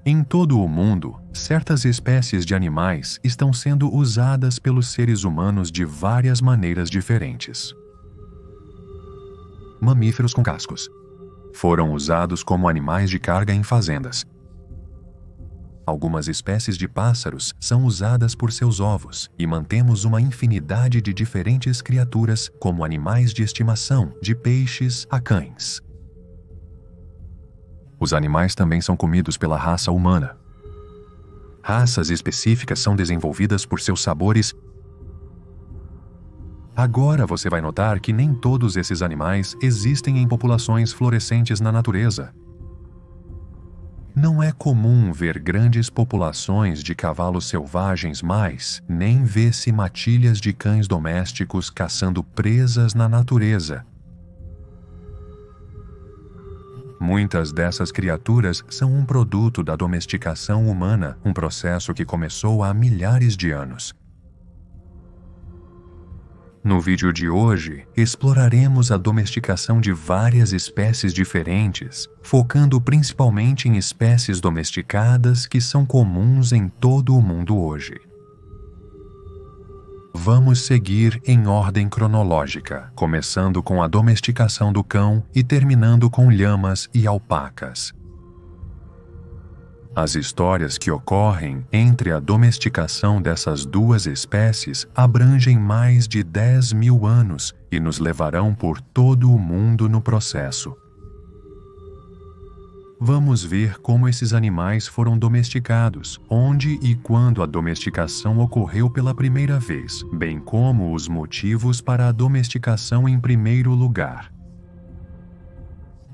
Em todo o mundo, certas espécies de animais estão sendo usadas pelos seres humanos de várias maneiras diferentes. Mamíferos com cascos. Foram usados como animais de carga em fazendas. Algumas espécies de pássaros são usadas por seus ovos e mantemos uma infinidade de diferentes criaturas como animais de estimação, de peixes a cães. Os animais também são comidos pela raça humana. Raças específicas são desenvolvidas por seus sabores. Agora você vai notar que nem todos esses animais existem em populações florescentes na natureza. Não é comum ver grandes populações de cavalos selvagens mais, nem vê-se matilhas de cães domésticos caçando presas na natureza. Muitas dessas criaturas são um produto da domesticação humana, um processo que começou há milhares de anos. No vídeo de hoje, exploraremos a domesticação de várias espécies diferentes, focando principalmente em espécies domesticadas que são comuns em todo o mundo hoje. Vamos seguir em ordem cronológica, começando com a domesticação do cão e terminando com lhamas e alpacas. As histórias que ocorrem entre a domesticação dessas duas espécies abrangem mais de 10.000 anos e nos levarão por todo o mundo no processo. Vamos ver como esses animais foram domesticados, onde e quando a domesticação ocorreu pela primeira vez, bem como os motivos para a domesticação em primeiro lugar.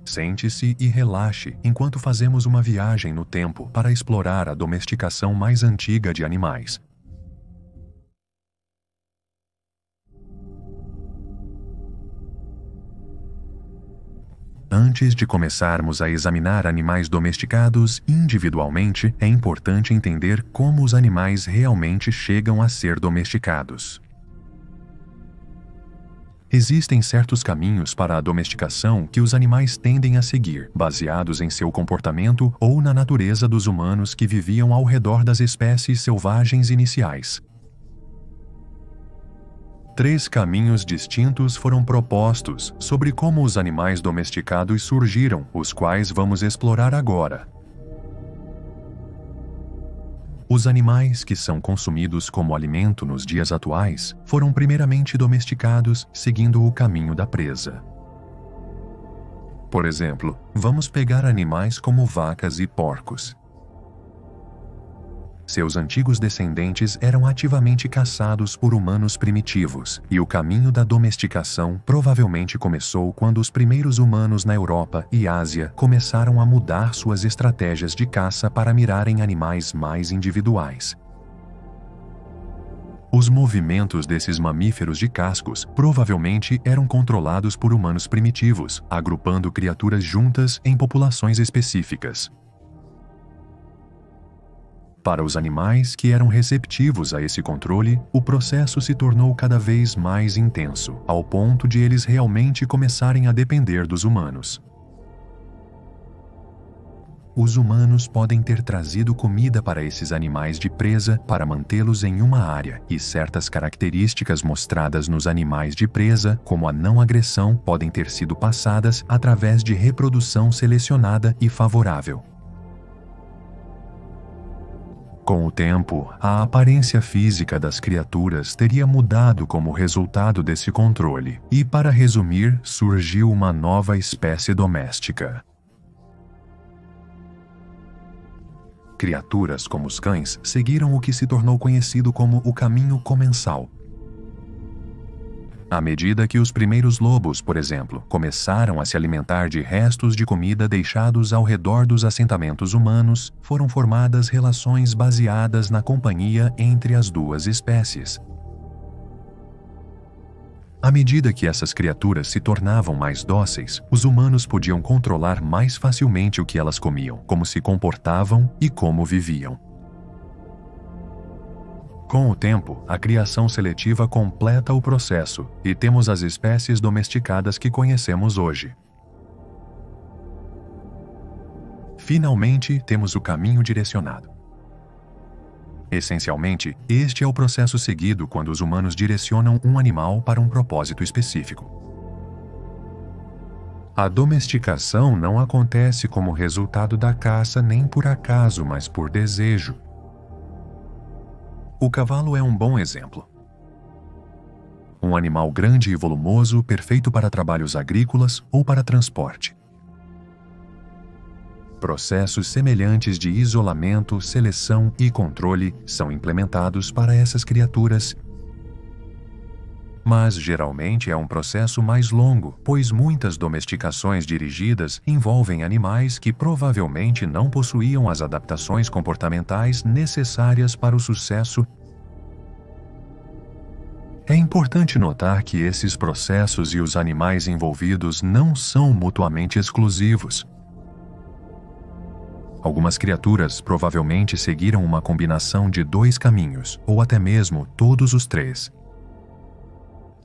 Sente-se e relaxe enquanto fazemos uma viagem no tempo para explorar a domesticação mais antiga de animais. Antes de começarmos a examinar animais domesticados individualmente, é importante entender como os animais realmente chegam a ser domesticados. Existem certos caminhos para a domesticação que os animais tendem a seguir, baseados em seu comportamento ou na natureza dos humanos que viviam ao redor das espécies selvagens iniciais. 3 caminhos distintos foram propostos sobre como os animais domesticados surgiram, os quais vamos explorar agora. Os animais que são consumidos como alimento nos dias atuais foram primeiramente domesticados seguindo o caminho da presa. Por exemplo, vamos pegar animais como vacas e porcos. Seus antigos descendentes eram ativamente caçados por humanos primitivos, e o caminho da domesticação provavelmente começou quando os primeiros humanos na Europa e Ásia começaram a mudar suas estratégias de caça para mirarem animais mais individuais. Os movimentos desses mamíferos de cascos provavelmente eram controlados por humanos primitivos, agrupando criaturas juntas em populações específicas. Para os animais que eram receptivos a esse controle, o processo se tornou cada vez mais intenso, ao ponto de eles realmente começarem a depender dos humanos. Os humanos podem ter trazido comida para esses animais de presa para mantê-los em uma área, e certas características mostradas nos animais de presa, como a não agressão, podem ter sido passadas através de reprodução selecionada e favorável. Com o tempo, a aparência física das criaturas teria mudado como resultado desse controle, e, para resumir, surgiu uma nova espécie doméstica. Criaturas como os cães seguiram o que se tornou conhecido como o caminho comensal. À medida que os primeiros lobos, por exemplo, começaram a se alimentar de restos de comida deixados ao redor dos assentamentos humanos, foram formadas relações baseadas na companhia entre as duas espécies. À medida que essas criaturas se tornavam mais dóceis, os humanos podiam controlar mais facilmente o que elas comiam, como se comportavam e como viviam. Com o tempo, a criação seletiva completa o processo e temos as espécies domesticadas que conhecemos hoje. Finalmente, temos o caminho direcionado. Essencialmente, este é o processo seguido quando os humanos direcionam um animal para um propósito específico. A domesticação não acontece como resultado da caça nem por acaso, mas por desejo. O cavalo é um bom exemplo. Um animal grande e volumoso, perfeito para trabalhos agrícolas ou para transporte. Processos semelhantes de isolamento, seleção e controle são implementados para essas criaturas. Mas geralmente é um processo mais longo, pois muitas domesticações dirigidas envolvem animais que provavelmente não possuíam as adaptações comportamentais necessárias para o sucesso. É importante notar que esses processos e os animais envolvidos não são mutuamente exclusivos. Algumas criaturas provavelmente seguiram uma combinação de 2 caminhos, ou até mesmo todos os 3.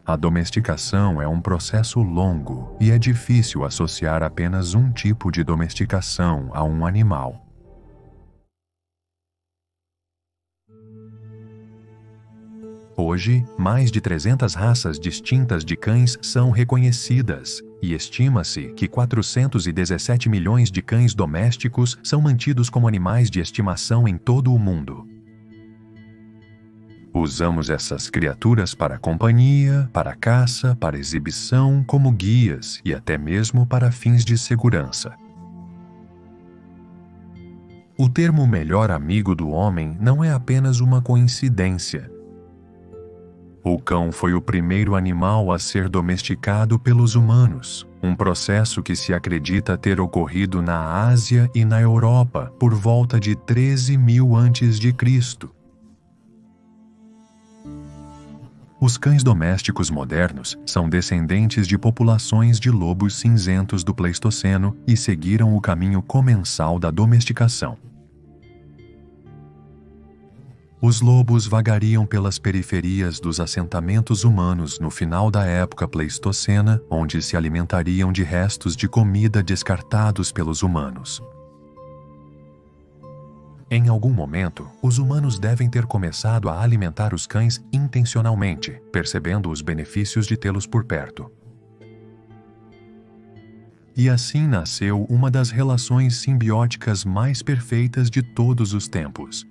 A domesticação é um processo longo e é difícil associar apenas um tipo de domesticação a um animal. Hoje, mais de 300 raças distintas de cães são reconhecidas, e estima-se que 417 milhões de cães domésticos são mantidos como animais de estimação em todo o mundo. Usamos essas criaturas para companhia, para caça, para exibição, como guias e até mesmo para fins de segurança. O termo melhor amigo do homem não é apenas uma coincidência. O cão foi o primeiro animal a ser domesticado pelos humanos, um processo que se acredita ter ocorrido na Ásia e na Europa por volta de 13.000 a.C. Os cães domésticos modernos são descendentes de populações de lobos cinzentos do Pleistoceno e seguiram o caminho comensal da domesticação. Os lobos vagariam pelas periferias dos assentamentos humanos no final da época pleistocena, onde se alimentariam de restos de comida descartados pelos humanos. Em algum momento, os humanos devem ter começado a alimentar os cães intencionalmente, percebendo os benefícios de tê-los por perto. E assim nasceu uma das relações simbióticas mais perfeitas de todos os tempos.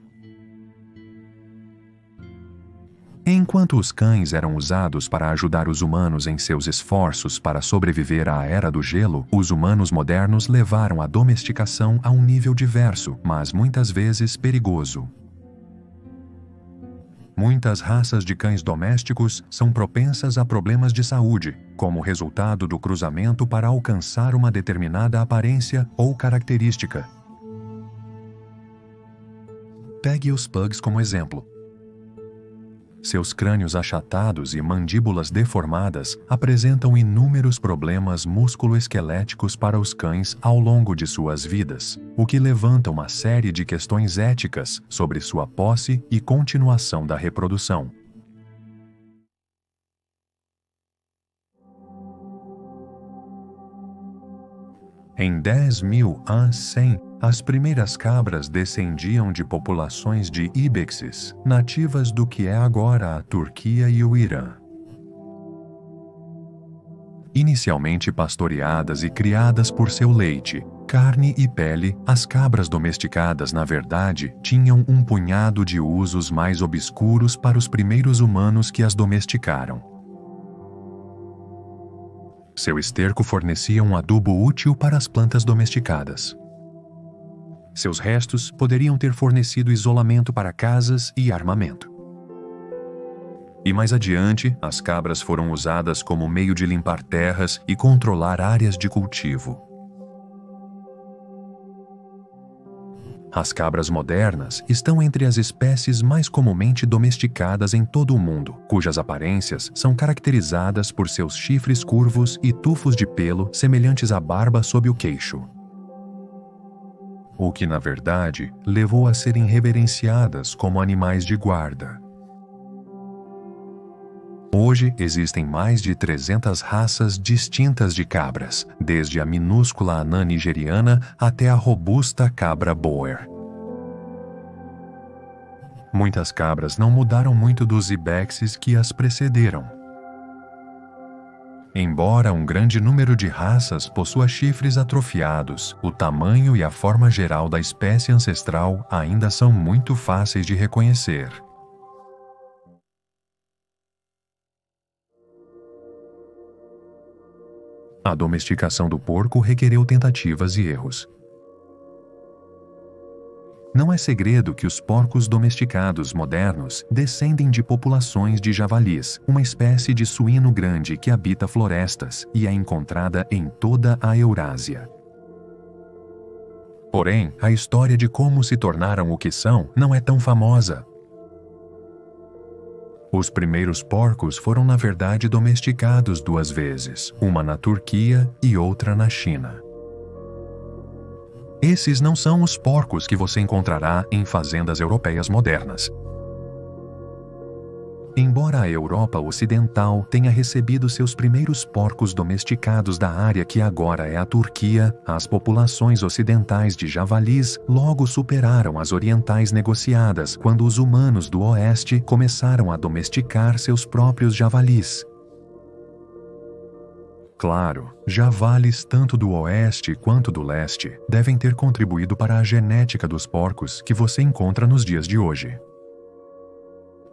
Enquanto os cães eram usados para ajudar os humanos em seus esforços para sobreviver à Era do Gelo, os humanos modernos levaram a domesticação a um nível diverso, mas muitas vezes perigoso. Muitas raças de cães domésticos são propensas a problemas de saúde, como resultado do cruzamento para alcançar uma determinada aparência ou característica. Pegue os pugs como exemplo. Seus crânios achatados e mandíbulas deformadas apresentam inúmeros problemas músculo-esqueléticos para os cães ao longo de suas vidas, o que levanta uma série de questões éticas sobre sua posse e continuação da reprodução. Em 10.000 a 100, as primeiras cabras descendiam de populações de ibexes, nativas do que é agora a Turquia e o Irã. Inicialmente pastoreadas e criadas por seu leite, carne e pele, as cabras domesticadas, na verdade, tinham um punhado de usos mais obscuros para os primeiros humanos que as domesticaram. Seu esterco fornecia um adubo útil para as plantas domesticadas. Seus restos poderiam ter fornecido isolamento para casas e armamento. E mais adiante, as cabras foram usadas como meio de limpar terras e controlar áreas de cultivo. As cabras modernas estão entre as espécies mais comumente domesticadas em todo o mundo, cujas aparências são caracterizadas por seus chifres curvos e tufos de pelo semelhantes à barba sob o queixo. O que, na verdade, levou a serem reverenciadas como animais de guarda. Hoje existem mais de 300 raças distintas de cabras, desde a minúscula anã nigeriana até a robusta cabra Boer. Muitas cabras não mudaram muito dos ibexes que as precederam. Embora um grande número de raças possua chifres atrofiados, o tamanho e a forma geral da espécie ancestral ainda são muito fáceis de reconhecer. A domesticação do porco requereu tentativas e erros. Não é segredo que os porcos domesticados modernos descendem de populações de javalis, uma espécie de suíno grande que habita florestas e é encontrada em toda a Eurásia. Porém, a história de como se tornaram o que são não é tão famosa. Os primeiros porcos foram na verdade domesticados 2 vezes, uma na Turquia e outra na China. Esses não são os porcos que você encontrará em fazendas europeias modernas. Embora a Europa Ocidental tenha recebido seus primeiros porcos domesticados da área que agora é a Turquia, as populações ocidentais de javalis logo superaram as orientais negociadas quando os humanos do Oeste começaram a domesticar seus próprios javalis. Claro, javalis tanto do Oeste quanto do Leste devem ter contribuído para a genética dos porcos que você encontra nos dias de hoje.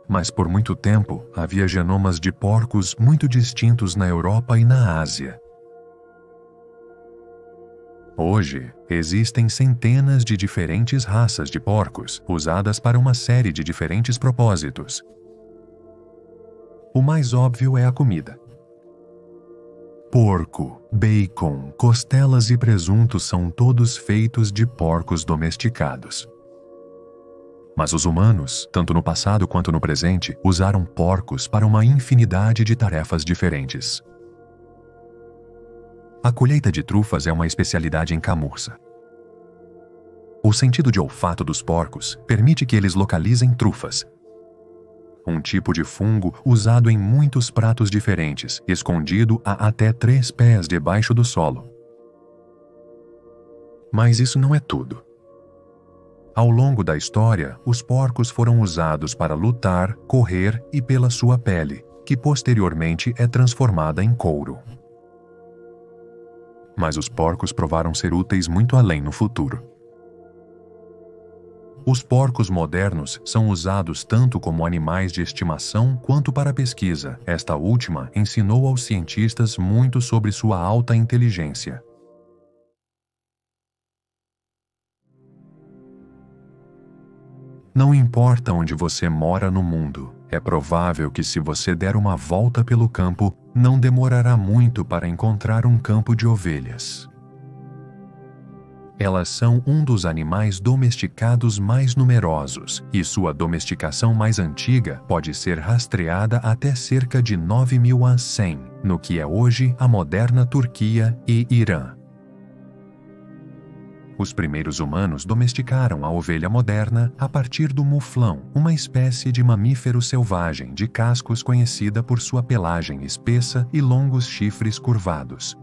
Mas por muito tempo havia genomas de porcos muito distintos na Europa e na Ásia. Hoje, existem centenas de diferentes raças de porcos, usadas para uma série de diferentes propósitos. O mais óbvio é a comida. Porco, bacon, costelas e presunto são todos feitos de porcos domesticados. Mas os humanos, tanto no passado quanto no presente, usaram porcos para uma infinidade de tarefas diferentes. A colheita de trufas é uma especialidade em Camurça. O sentido de olfato dos porcos permite que eles localizem trufas, um tipo de fungo usado em muitos pratos diferentes, escondido a até 3 pés debaixo do solo. Mas isso não é tudo. Ao longo da história, os porcos foram usados para lutar, correr e pela sua pele, que posteriormente é transformada em couro. Mas os porcos provaram ser úteis muito além no futuro. Os porcos modernos são usados tanto como animais de estimação quanto para pesquisa. Esta última ensinou aos cientistas muito sobre sua alta inteligência. Não importa onde você mora no mundo, é provável que se você der uma volta pelo campo, não demorará muito para encontrar um campo de ovelhas. Elas são um dos animais domesticados mais numerosos, e sua domesticação mais antiga pode ser rastreada até cerca de 9.000 a 100, no que é hoje a moderna Turquia e Irã. Os primeiros humanos domesticaram a ovelha moderna a partir do muflão, uma espécie de mamífero selvagem de cascos conhecida por sua pelagem espessa e longos chifres curvados.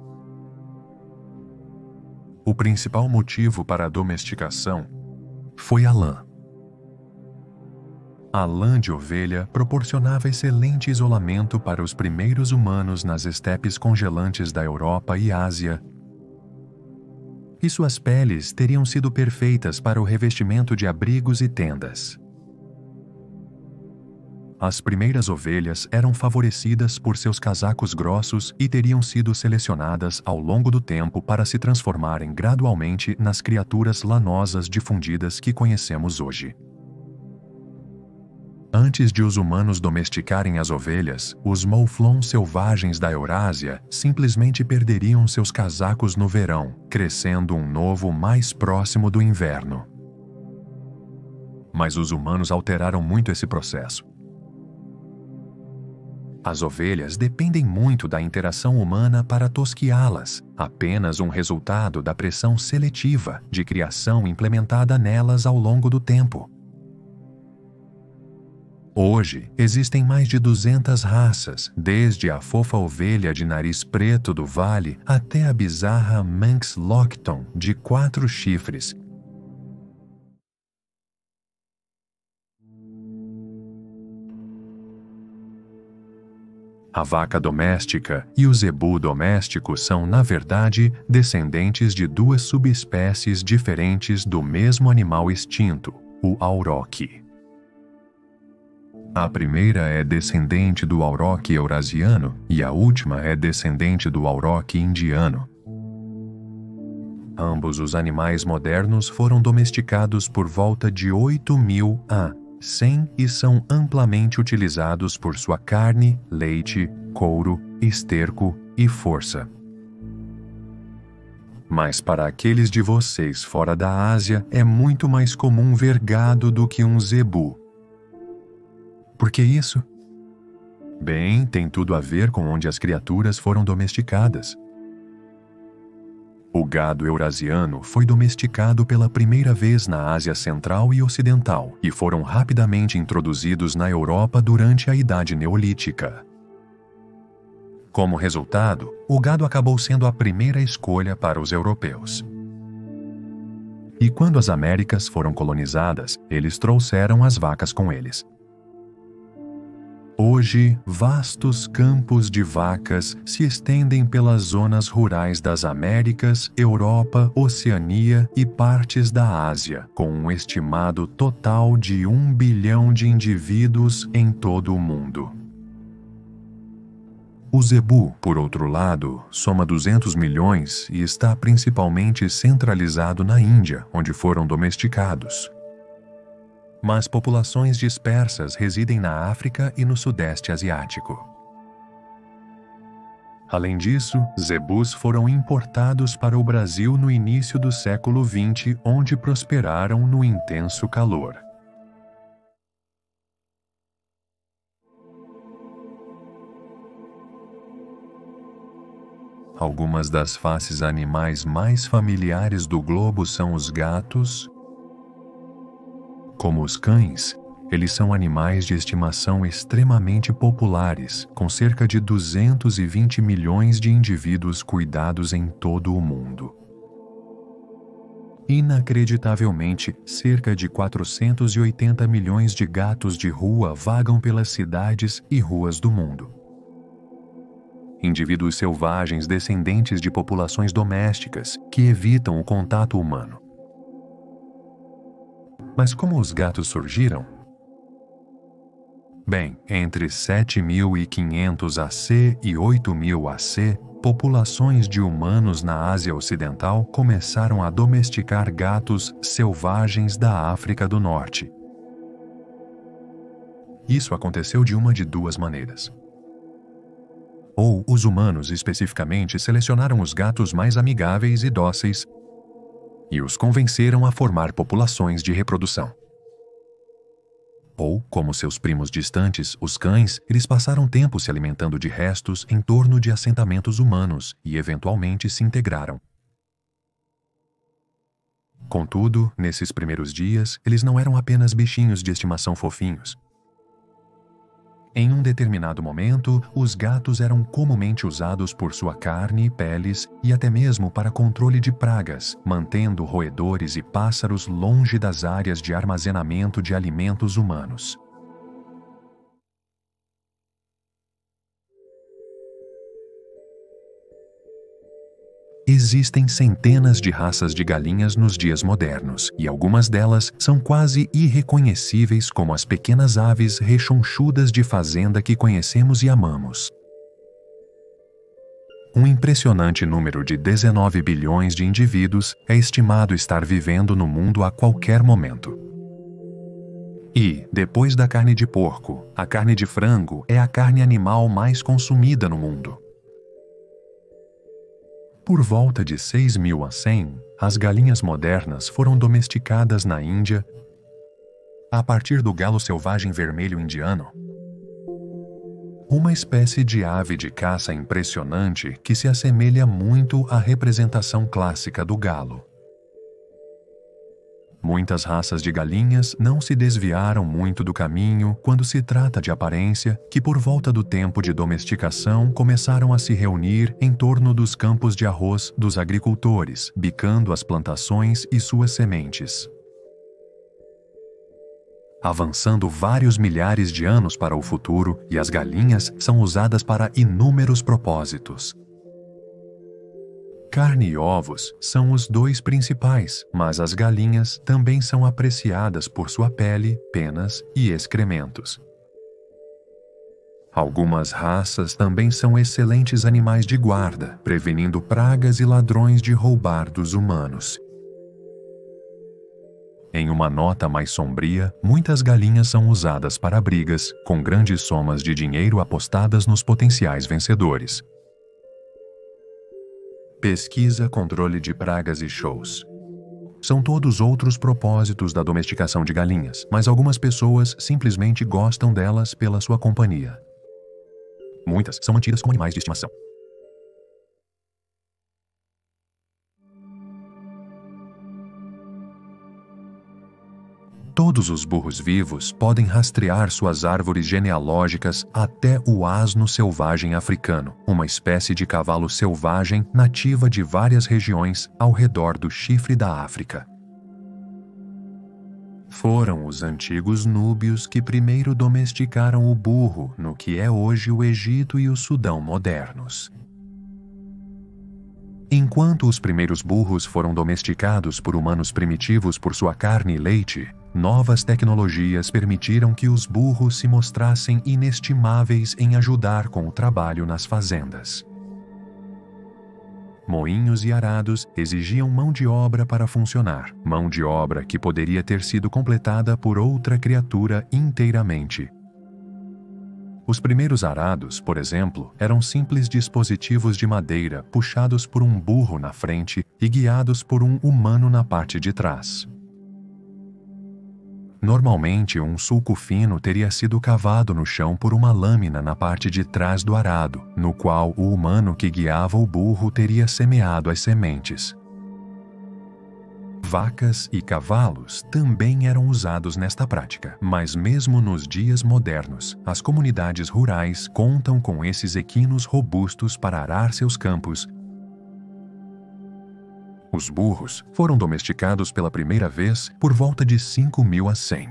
O principal motivo para a domesticação foi a lã. A lã de ovelha proporcionava excelente isolamento para os primeiros humanos nas estepes congelantes da Europa e Ásia, e suas peles teriam sido perfeitas para o revestimento de abrigos e tendas. As primeiras ovelhas eram favorecidas por seus casacos grossos e teriam sido selecionadas ao longo do tempo para se transformarem gradualmente nas criaturas lanosas difundidas que conhecemos hoje. Antes de os humanos domesticarem as ovelhas, os mouflons selvagens da Eurásia simplesmente perderiam seus casacos no verão, crescendo um novo mais próximo do inverno. Mas os humanos alteraram muito esse processo. As ovelhas dependem muito da interação humana para tosquiá-las, apenas um resultado da pressão seletiva de criação implementada nelas ao longo do tempo. Hoje, existem mais de 200 raças, desde a fofa ovelha de nariz preto do vale até a bizarra Manx Lockton de 4 chifres. A vaca doméstica e o zebu doméstico são, na verdade, descendentes de 2 subespécies diferentes do mesmo animal extinto, o auroch. A primeira é descendente do auroch eurasiano e a última é descendente do auroch indiano. Ambos os animais modernos foram domesticados por volta de 8.000 a 100 e são amplamente utilizados por sua carne, leite, couro, esterco e força. Mas para aqueles de vocês fora da Ásia, é muito mais comum ver gado do que um zebu. Por que isso? Bem, tem tudo a ver com onde as criaturas foram domesticadas. O gado eurasiano foi domesticado pela primeira vez na Ásia Central e Ocidental e foram rapidamente introduzidos na Europa durante a Idade Neolítica. Como resultado, o gado acabou sendo a primeira escolha para os europeus. E quando as Américas foram colonizadas, eles trouxeram as vacas com eles. Hoje, vastos campos de vacas se estendem pelas zonas rurais das Américas, Europa, Oceania e partes da Ásia, com um estimado total de 1 bilhão de indivíduos em todo o mundo. O zebu, por outro lado, soma 200 milhões e está principalmente centralizado na Índia, onde foram domesticados. Mas populações dispersas residem na África e no Sudeste Asiático. Além disso, zebus foram importados para o Brasil no início do século XX, onde prosperaram no intenso calor. Algumas das faces animais mais familiares do globo são os gatos. Como os cães, eles são animais de estimação extremamente populares, com cerca de 220 milhões de indivíduos cuidados em todo o mundo. Inacreditavelmente, cerca de 480 milhões de gatos de rua vagam pelas cidades e ruas do mundo. Indivíduos selvagens descendentes de populações domésticas que evitam o contato humano. Mas como os gatos surgiram? Bem, entre 7.500 AC e 8.000 AC, populações de humanos na Ásia Ocidental começaram a domesticar gatos selvagens da África do Norte. Isso aconteceu de uma de 2 maneiras. Ou os humanos especificamente selecionaram os gatos mais amigáveis e dóceis e os convenceram a formar populações de reprodução. Ou, como seus primos distantes, os cães, eles passaram tempo se alimentando de restos em torno de assentamentos humanos e eventualmente se integraram. Contudo, nesses primeiros dias, eles não eram apenas bichinhos de estimação fofinhos. Em um determinado momento, os gatos eram comumente usados por sua carne e peles e até mesmo para controle de pragas, mantendo roedores e pássaros longe das áreas de armazenamento de alimentos humanos. Existem centenas de raças de galinhas nos dias modernos, e algumas delas são quase irreconhecíveis como as pequenas aves rechonchudas de fazenda que conhecemos e amamos. Um impressionante número de 19 bilhões de indivíduos é estimado estar vivendo no mundo a qualquer momento. E, depois da carne de porco, a carne de frango é a carne animal mais consumida no mundo. Por volta de 6.000 a 100, as galinhas modernas foram domesticadas na Índia a partir do galo selvagem vermelho indiano. Uma espécie de ave de caça impressionante que se assemelha muito à representação clássica do galo. Muitas raças de galinhas não se desviaram muito do caminho quando se trata de aparência, que por volta do tempo de domesticação começaram a se reunir em torno dos campos de arroz dos agricultores, bicando as plantações e suas sementes. Avançando vários milhares de anos para o futuro, e as galinhas são usadas para inúmeros propósitos. Carne e ovos são os dois principais, mas as galinhas também são apreciadas por sua pele, penas e excrementos. Algumas raças também são excelentes animais de guarda, prevenindo pragas e ladrões de roubar dos humanos. Em uma nota mais sombria, muitas galinhas são usadas para brigas, com grandes somas de dinheiro apostadas nos potenciais vencedores. Pesquisa, controle de pragas e shows. São todos outros propósitos da domesticação de galinhas, mas algumas pessoas simplesmente gostam delas pela sua companhia. Muitas são mantidas como animais de estimação. Todos os burros vivos podem rastrear suas árvores genealógicas até o asno selvagem africano, uma espécie de cavalo selvagem nativa de várias regiões ao redor do chifre da África. Foram os antigos núbios que primeiro domesticaram o burro no que é hoje o Egito e o Sudão modernos. Enquanto os primeiros burros foram domesticados por humanos primitivos por sua carne e leite, novas tecnologias permitiram que os burros se mostrassem inestimáveis em ajudar com o trabalho nas fazendas. Moinhos e arados exigiam mão de obra para funcionar, mão de obra que poderia ter sido completada por outra criatura inteiramente. Os primeiros arados, por exemplo, eram simples dispositivos de madeira puxados por um burro na frente e guiados por um humano na parte de trás. Normalmente, um sulco fino teria sido cavado no chão por uma lâmina na parte de trás do arado, no qual o humano que guiava o burro teria semeado as sementes. Vacas e cavalos também eram usados nesta prática, mas mesmo nos dias modernos, as comunidades rurais contam com esses equinos robustos para arar seus campos. Os burros foram domesticados pela primeira vez por volta de 5.000 a 100.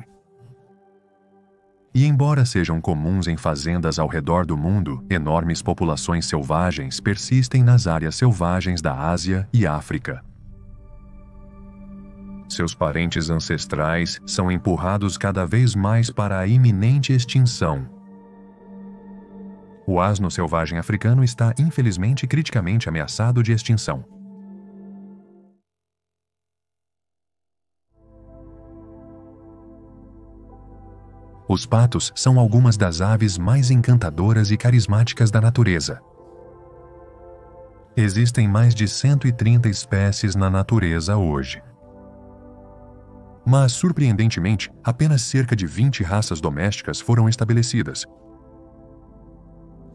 E embora sejam comuns em fazendas ao redor do mundo, enormes populações selvagens persistem nas áreas selvagens da Ásia e África. Seus parentes ancestrais são empurrados cada vez mais para a iminente extinção. O asno selvagem africano está infelizmente criticamente ameaçado de extinção. Os patos são algumas das aves mais encantadoras e carismáticas da natureza. Existem mais de 130 espécies na natureza hoje. Mas, surpreendentemente, apenas cerca de 20 raças domésticas foram estabelecidas.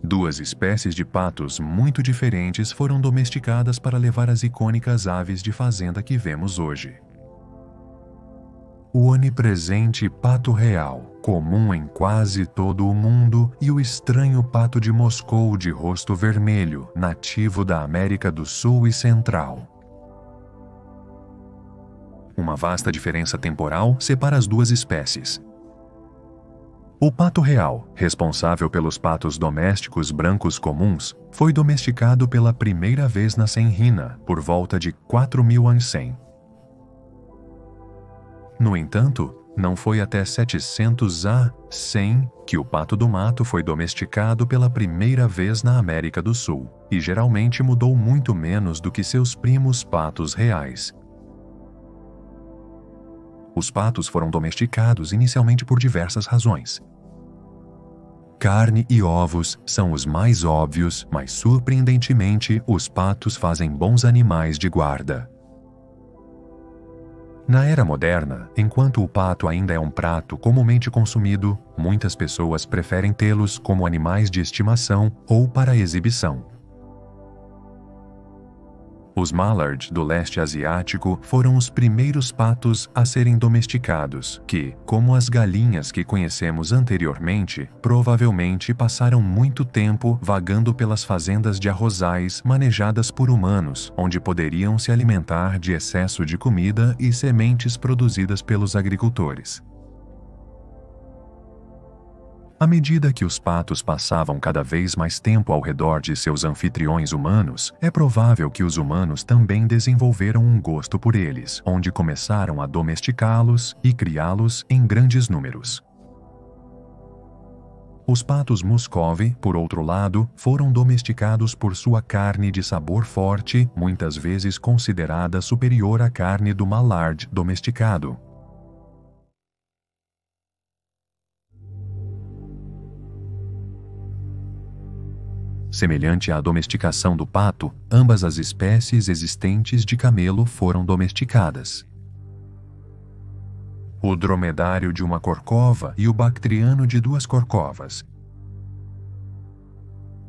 2 espécies de patos muito diferentes foram domesticadas para levar as icônicas aves de fazenda que vemos hoje. O onipresente pato real, comum em quase todo o mundo, e o estranho pato de Moscou de rosto vermelho, nativo da América do Sul e Central. Uma vasta diferença temporal separa as 2 espécies. O pato real, responsável pelos patos domésticos brancos comuns, foi domesticado pela primeira vez na Senrina, por volta de 4.000 a.C. No entanto, não foi até 700 a 100 que o pato do mato foi domesticado pela primeira vez na América do Sul, e geralmente mudou muito menos do que seus primos patos reais. Os patos foram domesticados inicialmente por diversas razões. Carne e ovos são os mais óbvios, mas surpreendentemente, os patos fazem bons animais de guarda. Na era moderna, enquanto o pato ainda é um prato comumente consumido, muitas pessoas preferem tê-los como animais de estimação ou para exibição. Os Mallard do leste asiático foram os primeiros patos a serem domesticados, que, como as galinhas que conhecemos anteriormente, provavelmente passaram muito tempo vagando pelas fazendas de arrozais manejadas por humanos, onde poderiam se alimentar de excesso de comida e sementes produzidas pelos agricultores. À medida que os patos passavam cada vez mais tempo ao redor de seus anfitriões humanos, é provável que os humanos também desenvolveram um gosto por eles, onde começaram a domesticá-los e criá-los em grandes números. Os patos Muscovy, por outro lado, foram domesticados por sua carne de sabor forte, muitas vezes considerada superior à carne do Mallard domesticado. Semelhante à domesticação do pato, ambas as espécies existentes de camelo foram domesticadas. O dromedário de uma corcova e o bactriano de duas corcovas.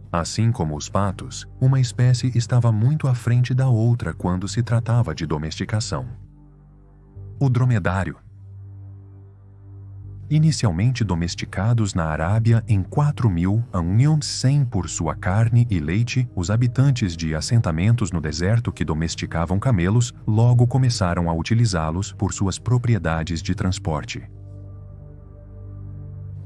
Assim como os patos, uma espécie estava muito à frente da outra quando se tratava de domesticação. O dromedário. Inicialmente domesticados na Arábia em 4000 a 1100 por sua carne e leite, os habitantes de assentamentos no deserto que domesticavam camelos logo começaram a utilizá-los por suas propriedades de transporte.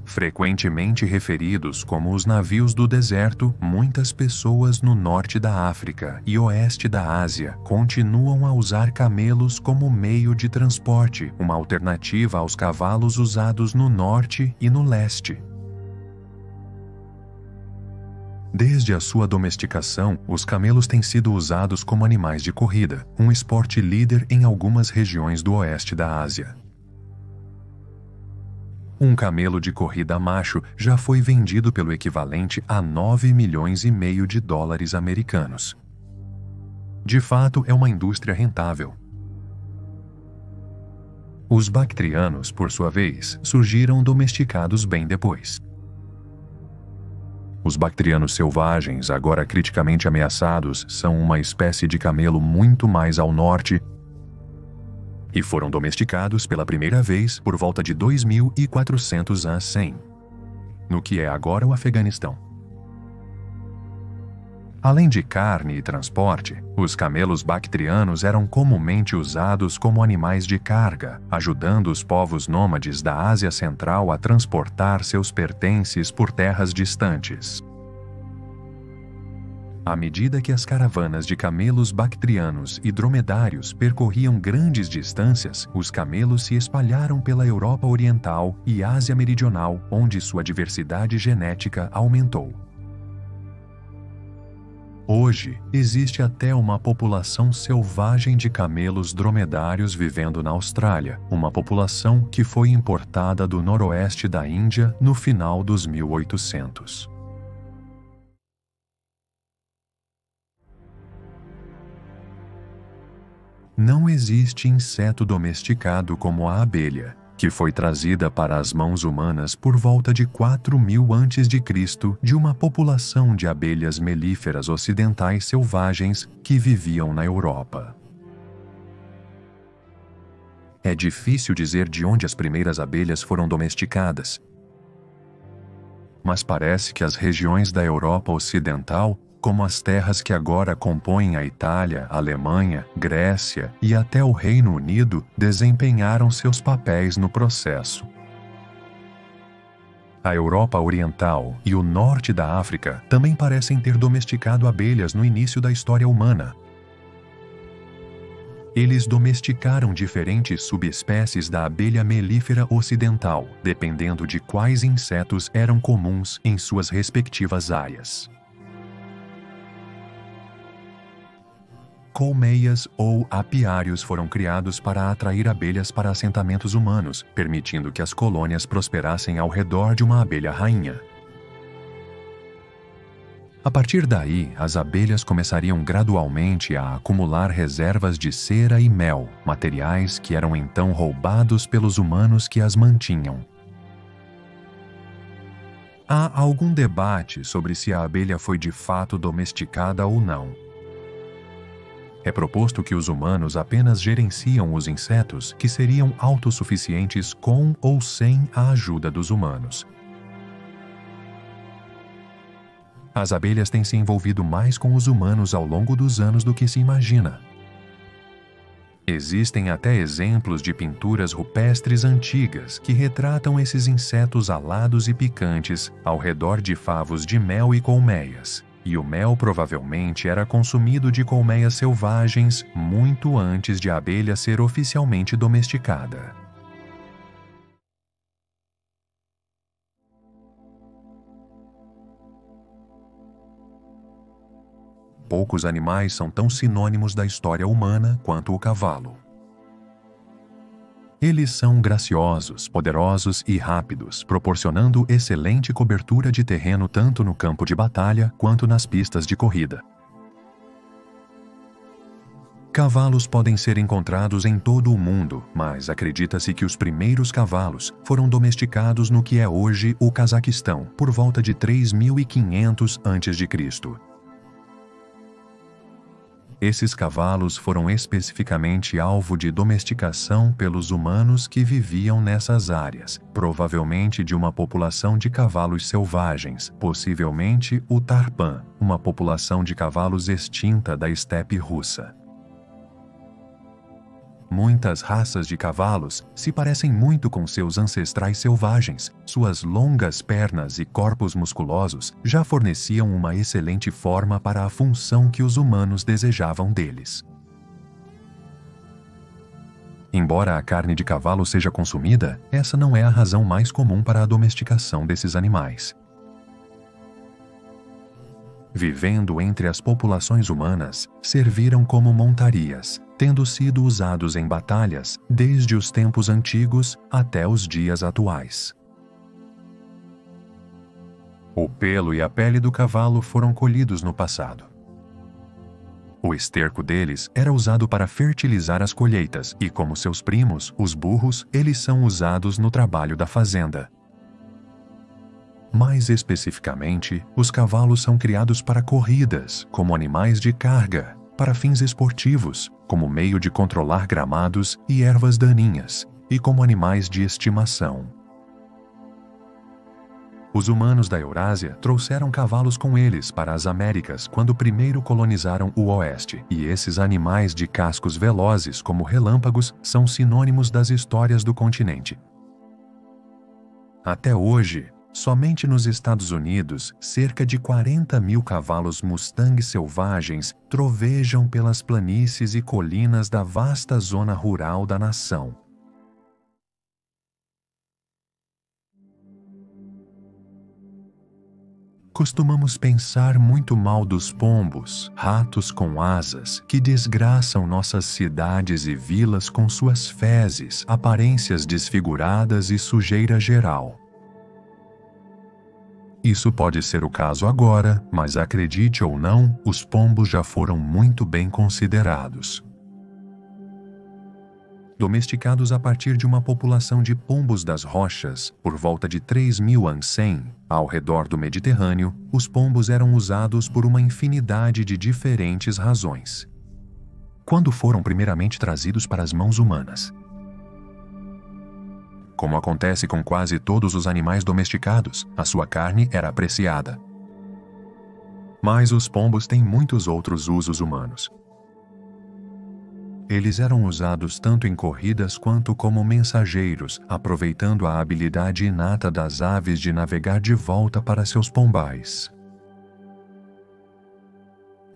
Frequentemente referidos como os navios do deserto, muitas pessoas no norte da África e oeste da Ásia continuam a usar camelos como meio de transporte, uma alternativa aos cavalos usados no norte e no leste. Desde a sua domesticação, os camelos têm sido usados como animais de corrida, um esporte líder em algumas regiões do oeste da Ásia. Um camelo de corrida macho já foi vendido pelo equivalente a 9,5 milhões de dólares americanos. De fato, é uma indústria rentável. Os bactrianos, por sua vez, surgiram domesticados bem depois. Os bactrianos selvagens, agora criticamente ameaçados, são uma espécie de camelo muito mais ao norte e foram domesticados pela primeira vez por volta de 2400 a 100, no que é agora o Afeganistão. Além de carne e transporte, os camelos bactrianos eram comumente usados como animais de carga, ajudando os povos nômades da Ásia Central a transportar seus pertences por terras distantes. À medida que as caravanas de camelos bactrianos e dromedários percorriam grandes distâncias, os camelos se espalharam pela Europa Oriental e Ásia Meridional, onde sua diversidade genética aumentou. Hoje, existe até uma população selvagem de camelos dromedários vivendo na Austrália, uma população que foi importada do noroeste da Índia no final dos 1800. Não existe inseto domesticado como a abelha, que foi trazida para as mãos humanas por volta de 4000 a.C. de uma população de abelhas melíferas ocidentais selvagens que viviam na Europa. É difícil dizer de onde as primeiras abelhas foram domesticadas, mas parece que as regiões da Europa Ocidental, como as terras que agora compõem a Itália, Alemanha, Grécia e até o Reino Unido, desempenharam seus papéis no processo. A Europa Oriental e o norte da África também parecem ter domesticado abelhas no início da história humana. Eles domesticaram diferentes subespécies da abelha melífera ocidental, dependendo de quais insetos eram comuns em suas respectivas áreas. Colmeias ou apiários foram criados para atrair abelhas para assentamentos humanos, permitindo que as colônias prosperassem ao redor de uma abelha rainha. A partir daí, as abelhas começariam gradualmente a acumular reservas de cera e mel, materiais que eram então roubados pelos humanos que as mantinham. Há algum debate sobre se a abelha foi de fato domesticada ou não. É proposto que os humanos apenas gerenciam os insetos que seriam autossuficientes com ou sem a ajuda dos humanos. As abelhas têm se envolvido mais com os humanos ao longo dos anos do que se imagina. Existem até exemplos de pinturas rupestres antigas que retratam esses insetos alados e picantes ao redor de favos de mel e colmeias. E o mel provavelmente era consumido de colmeias selvagens muito antes de a abelha ser oficialmente domesticada. Poucos animais são tão sinônimos da história humana quanto o cavalo. Eles são graciosos, poderosos e rápidos, proporcionando excelente cobertura de terreno tanto no campo de batalha quanto nas pistas de corrida. Cavalos podem ser encontrados em todo o mundo, mas acredita-se que os primeiros cavalos foram domesticados no que é hoje o Cazaquistão, por volta de 3500 a.C. Esses cavalos foram especificamente alvo de domesticação pelos humanos que viviam nessas áreas, provavelmente de uma população de cavalos selvagens, possivelmente o Tarpan, uma população de cavalos extinta da estepe russa. Muitas raças de cavalos se parecem muito com seus ancestrais selvagens. Suas longas pernas e corpos musculosos já forneciam uma excelente forma para a função que os humanos desejavam deles. Embora a carne de cavalo seja consumida, essa não é a razão mais comum para a domesticação desses animais. Vivendo entre as populações humanas, serviram como montarias, tendo sido usados em batalhas desde os tempos antigos até os dias atuais. O pelo e a pele do cavalo foram colhidos no passado. O esterco deles era usado para fertilizar as colheitas e, como seus primos, os burros, eles são usados no trabalho da fazenda. Mais especificamente, os cavalos são criados para corridas, como animais de carga, para fins esportivos, como meio de controlar gramados e ervas daninhas, e como animais de estimação. Os humanos da Eurásia trouxeram cavalos com eles para as Américas quando primeiro colonizaram o Oeste, e esses animais de cascos velozes como relâmpagos são sinônimos das histórias do continente. Até hoje, somente nos Estados Unidos, cerca de 40.000 cavalos Mustang selvagens trovejam pelas planícies e colinas da vasta zona rural da nação. Costumamos pensar muito mal dos pombos, ratos com asas, que desgraçam nossas cidades e vilas com suas fezes, aparências desfiguradas e sujeira geral. Isso pode ser o caso agora, mas acredite ou não, os pombos já foram muito bem considerados. Domesticados a partir de uma população de pombos das rochas, por volta de 3000 a.C., ao redor do Mediterrâneo, os pombos eram usados por uma infinidade de diferentes razões. Quando foram primeiramente trazidos para as mãos humanas? Como acontece com quase todos os animais domesticados, a sua carne era apreciada. Mas os pombos têm muitos outros usos humanos. Eles eram usados tanto em corridas quanto como mensageiros, aproveitando a habilidade inata das aves de navegar de volta para seus pombais.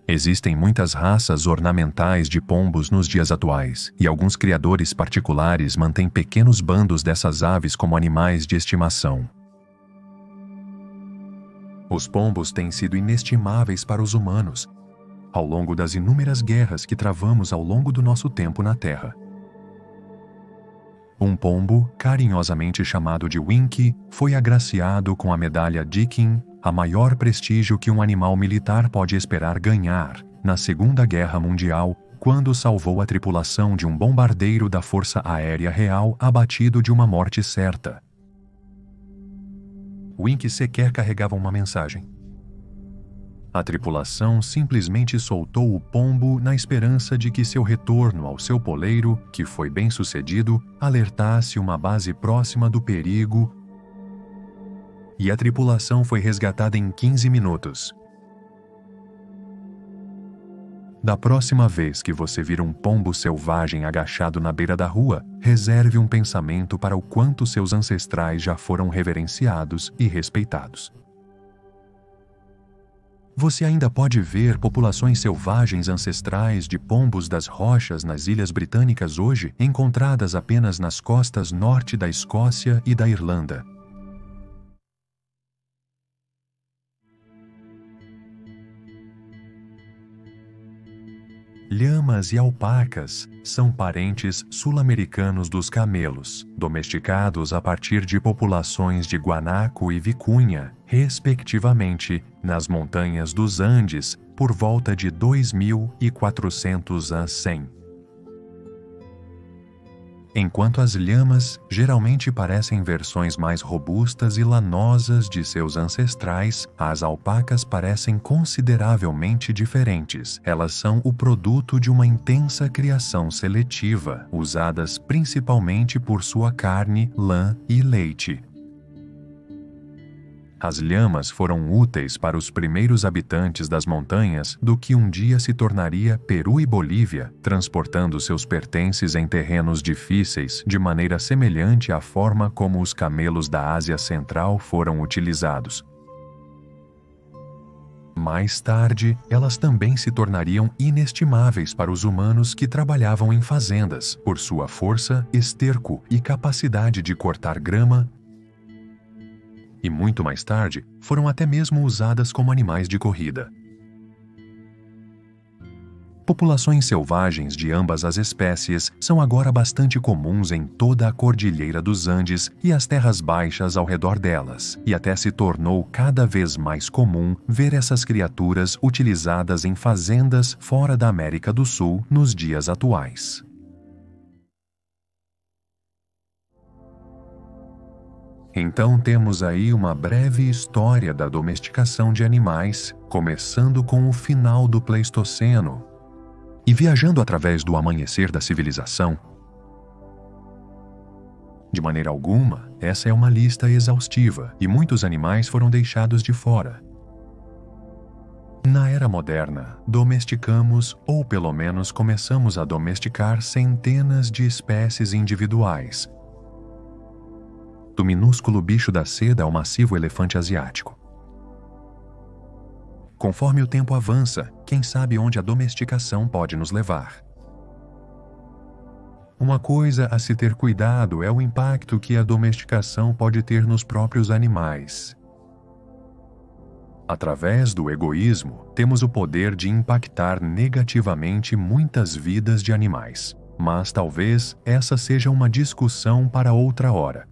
Existem muitas raças ornamentais de pombos nos dias atuais, e alguns criadores particulares mantêm pequenos bandos dessas aves como animais de estimação. Os pombos têm sido inestimáveis para os humanos, ao longo das inúmeras guerras que travamos ao longo do nosso tempo na Terra. Um pombo, carinhosamente chamado de Winkie, foi agraciado com a medalha Deakin, a maior prestígio que um animal militar pode esperar ganhar, na Segunda Guerra Mundial, quando salvou a tripulação de um bombardeiro da Força Aérea Real abatido de uma morte certa. Winkie sequer carregava uma mensagem. A tripulação simplesmente soltou o pombo na esperança de que seu retorno ao seu poleiro, que foi bem-sucedido, alertasse uma base próxima do perigo, e a tripulação foi resgatada em 15 minutos. Da próxima vez que você vir um pombo selvagem agachado na beira da rua, reserve um pensamento para o quanto seus ancestrais já foram reverenciados e respeitados. Você ainda pode ver populações selvagens ancestrais de pombos das rochas nas Ilhas Britânicas hoje, encontradas apenas nas costas norte da Escócia e da Irlanda. Lhamas e alpacas são parentes sul-americanos dos camelos, domesticados a partir de populações de guanaco e vicunha, respectivamente, nas montanhas dos Andes, por volta de 2400 a 100. Enquanto as lhamas geralmente parecem versões mais robustas e lanosas de seus ancestrais, as alpacas parecem consideravelmente diferentes. Elas são o produto de uma intensa criação seletiva, usadas principalmente por sua carne, lã e leite. As lhamas foram úteis para os primeiros habitantes das montanhas do que um dia se tornaria Peru e Bolívia, transportando seus pertences em terrenos difíceis de maneira semelhante à forma como os camelos da Ásia Central foram utilizados. Mais tarde, elas também se tornariam inestimáveis para os humanos que trabalhavam em fazendas, por sua força, esterco e capacidade de cortar grama, e muito mais tarde foram até mesmo usadas como animais de corrida. Populações selvagens de ambas as espécies são agora bastante comuns em toda a Cordilheira dos Andes e as terras baixas ao redor delas, e até se tornou cada vez mais comum ver essas criaturas utilizadas em fazendas fora da América do Sul nos dias atuais. Então temos aí uma breve história da domesticação de animais, começando com o final do Pleistoceno e viajando através do amanhecer da civilização. De maneira alguma, essa é uma lista exaustiva e muitos animais foram deixados de fora. Na era moderna, domesticamos, ou pelo menos começamos a domesticar centenas de espécies individuais, do minúsculo bicho da seda ao massivo elefante asiático. Conforme o tempo avança, quem sabe onde a domesticação pode nos levar. Uma coisa a se ter cuidado é o impacto que a domesticação pode ter nos próprios animais. Através do egoísmo, temos o poder de impactar negativamente muitas vidas de animais. Mas talvez essa seja uma discussão para outra hora.